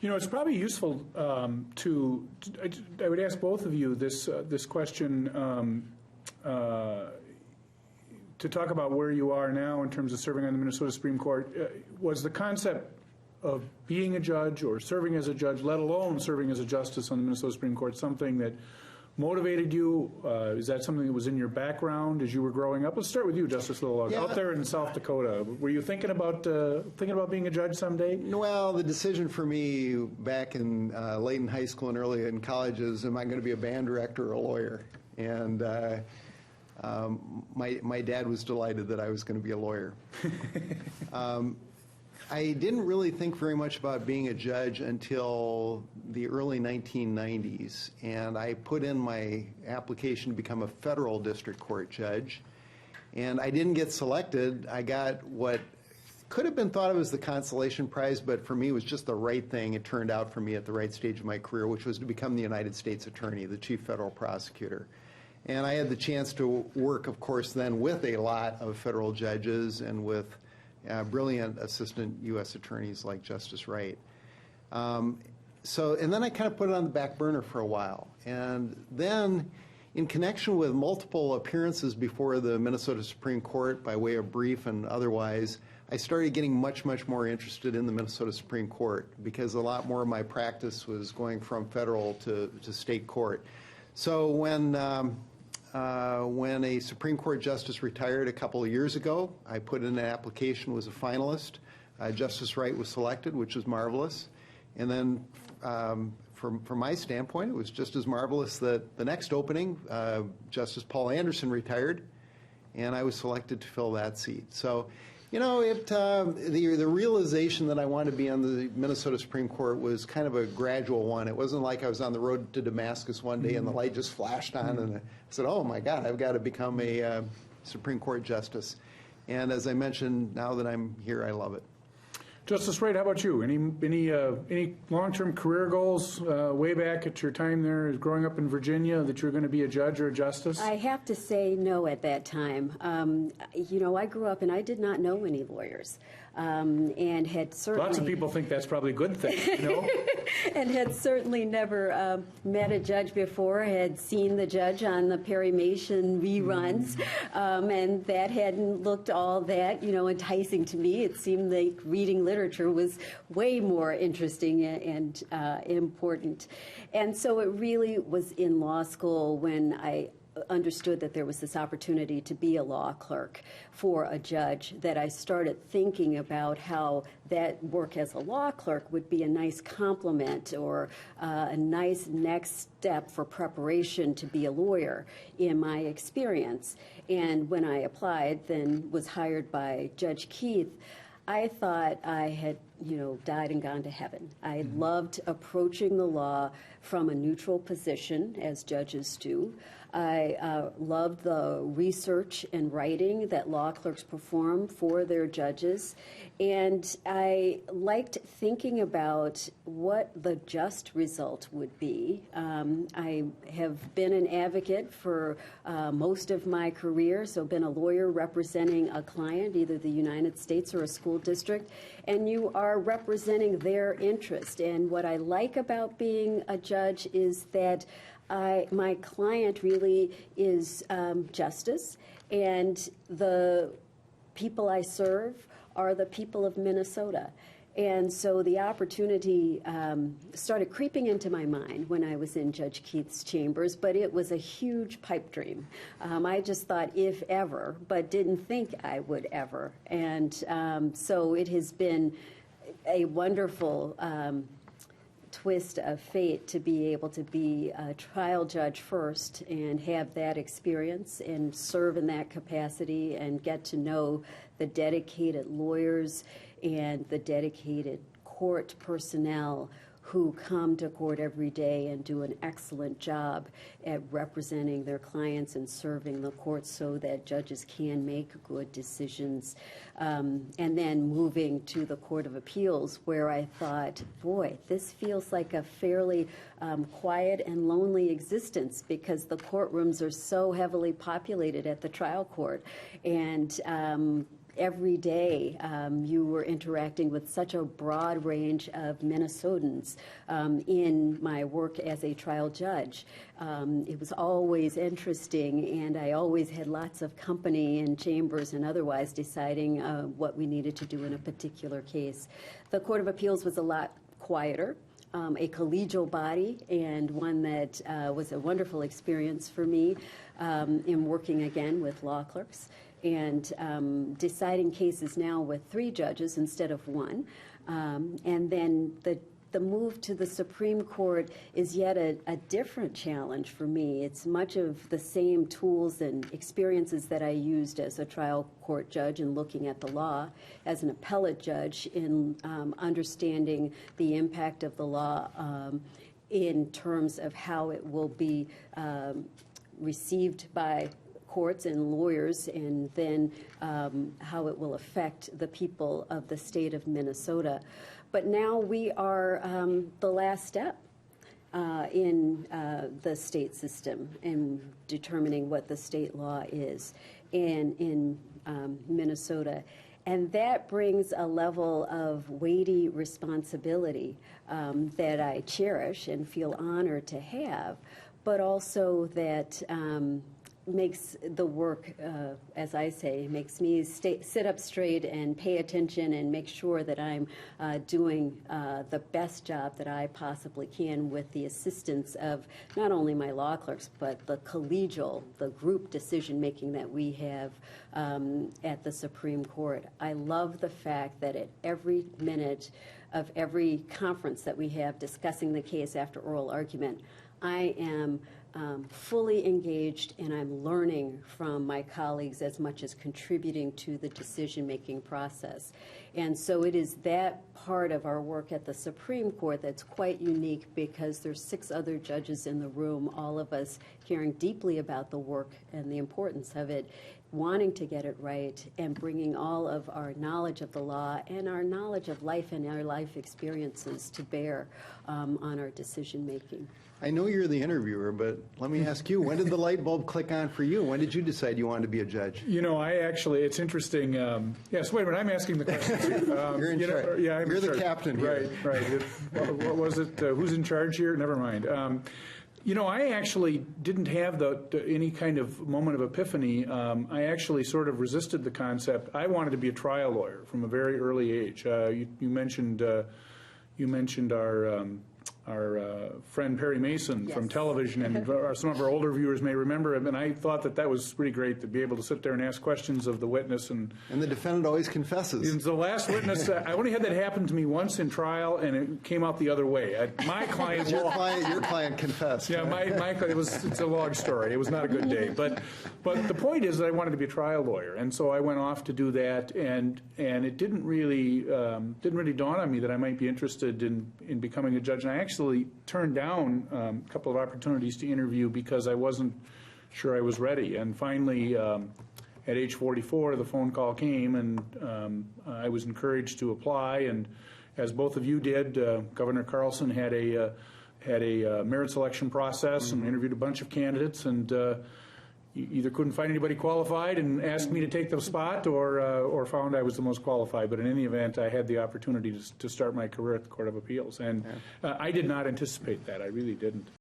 You know, it's probably useful I would ask both of you this question to talk about where you are now in terms of serving on the Minnesota Supreme Court. Was the concept of being a judge or serving as a judge, let alone serving as a justice on the Minnesota Supreme Court, something that motivated you? Is that something that was in your background as you were growing up? Let's start with you, Justice Lillock. Yeah. Out there in South Dakota, were you thinking about being a judge someday? Well, the decision for me back in late in high school and early in college is, am I going to be a band director or a lawyer? And my dad was delighted that I was going to be a lawyer. I didn't really think very much about being a judge until the early 1990s, and I put in my application to become a federal district court judge, and I didn't get selected. I got what could have been thought of as the consolation prize, but for me was just the right thing. It turned out for me at the right stage of my career, which was to become the United States Attorney, the Chief Federal Prosecutor. And I had the chance to work, of course, then with a lot of federal judges and with brilliant assistant U.S. attorneys like Justice Wright. And then I kind of put it on the back burner for a while. And then, in connection with multiple appearances before the Minnesota Supreme Court by way of brief and otherwise, I started getting much, much more interested in the Minnesota Supreme Court because a lot more of my practice was going from federal to state court. So when a Supreme Court justice retired a couple of years ago, I put in an application, was a finalist. Justice Wright was selected, which was marvelous. And then from my standpoint, it was just as marvelous that the next opening, Justice Paul Anderson retired, and I was selected to fill that seat. So, you know, the realization that I wanted to be on the Minnesota Supreme Court was kind of a gradual one. It wasn't like I was on the road to Damascus one day and the light just flashed on and I said, oh my God, I've got to become a Supreme Court justice. And as I mentioned, now that I'm here, I love it. Justice Wright, how about you? Any long-term career goals way back at your time there growing up in Virginia that you're going to be a judge or a justice? I have to say no at that time. You know, I grew up and I did not know any lawyers. And had certainly... Lots of people think that's probably a good thing, you know? And had certainly never met a judge before, had seen the judge on the Perry Mason reruns, and that hadn't looked all that, you know, enticing to me. It seemed like reading literature was way more interesting and important. And so it really was in law school when I understood that there was this opportunity to be a law clerk for a judge that I started thinking about how that work as a law clerk would be a nice complement or a nice next step for preparation to be a lawyer in my experience. And when I applied, then was hired by Judge Keith, I thought I had, you know, died and gone to heaven. I loved approaching the law from a neutral position, as judges do. I loved the research and writing that law clerks perform for their judges. And I liked thinking about what the just result would be. I have been an advocate for most of my career, so been a lawyer representing a client, either the United States or a school district, and you are representing their interest. And what I like about being a judge is that my client really is justice, and the people I serve are the people of Minnesota. And so the opportunity started creeping into my mind when I was in Judge Keith's chambers, but it was a huge pipe dream. I just thought if ever, but didn't think I would ever. And so it has been a wonderful twist of fate to be able to be a trial judge first and have that experience and serve in that capacity and get to know the dedicated lawyers and the dedicated court personnel who come to court every day and do an excellent job at representing their clients and serving the court so that judges can make good decisions. And then moving to the Court of Appeals, where I thought, boy, this feels like a fairly quiet and lonely existence because the courtrooms are so heavily populated at the trial court. And every day you were interacting with such a broad range of Minnesotans in my work as a trial judge. It was always interesting, and I always had lots of company in chambers and otherwise deciding what we needed to do in a particular case. The Court of Appeals was a lot quieter. A collegial body, and one that was a wonderful experience for me in working again with law clerks and deciding cases now with 3 judges instead of 1. And then the move to the Supreme Court is yet a different challenge for me. It's much of the same tools and experiences that I used as a trial court judge in looking at the law, as an appellate judge in understanding the impact of the law in terms of how it will be received by courts and lawyers, and then how it will affect the people of the state of Minnesota. But now we are the last step in the state system in determining what the state law is in Minnesota. And that brings a level of weighty responsibility that I cherish and feel honored to have, but also that makes the work, as I say, makes me sit up straight and pay attention and make sure that I'm doing the best job that I possibly can with the assistance of not only my law clerks, but the collegial, the group decision-making that we have at the Supreme Court. I love the fact that at every minute of every conference that we have discussing the case after oral argument, I am fully engaged, and I'm learning from my colleagues as much as contributing to the decision-making process. And so it is that part of our work at the Supreme Court that's quite unique, because there's 6 other judges in the room, all of us caring deeply about the work and the importance of it, wanting to get it right, and bringing all of our knowledge of the law and our knowledge of life and our life experiences to bear on our decision-making. I know you're the interviewer, but let me ask you, when did the light bulb click on for you? When did you decide you wanted to be a judge? You know, it's interesting. Yes, wait a minute, I'm asking the question. You're in charge. Yeah, You're the captain here. Right. What was it? Who's in charge here? Never mind. You know, I actually didn't have any kind of moment of epiphany. I actually sort of resisted the concept. I wanted to be a trial lawyer from a very early age. You mentioned our friend Perry Mason from television, and some of our older viewers may remember him, and I thought that was pretty great to be able to sit there and ask questions of the witness. And the defendant always confesses. The last witness, I only had that happen to me once in trial, and it came out the other way. My client... Your client confessed. Yeah, my client, it's a long story. It was not a good day. But the point is that I wanted to be a trial lawyer, and so I went off to do that, and it didn't really dawn on me that I might be interested in becoming a judge. And I actually turned down a couple of opportunities to interview because I wasn't sure I was ready. And finally, at age 44, the phone call came, and I was encouraged to apply. And as both of you did, Governor Carlson had a merit selection process and interviewed a bunch of candidates, and either couldn't find anybody qualified and asked me to take the spot, or found I was the most qualified. But in any event, I had the opportunity to start my career at the Court of Appeals. And I did not anticipate that. I really didn't.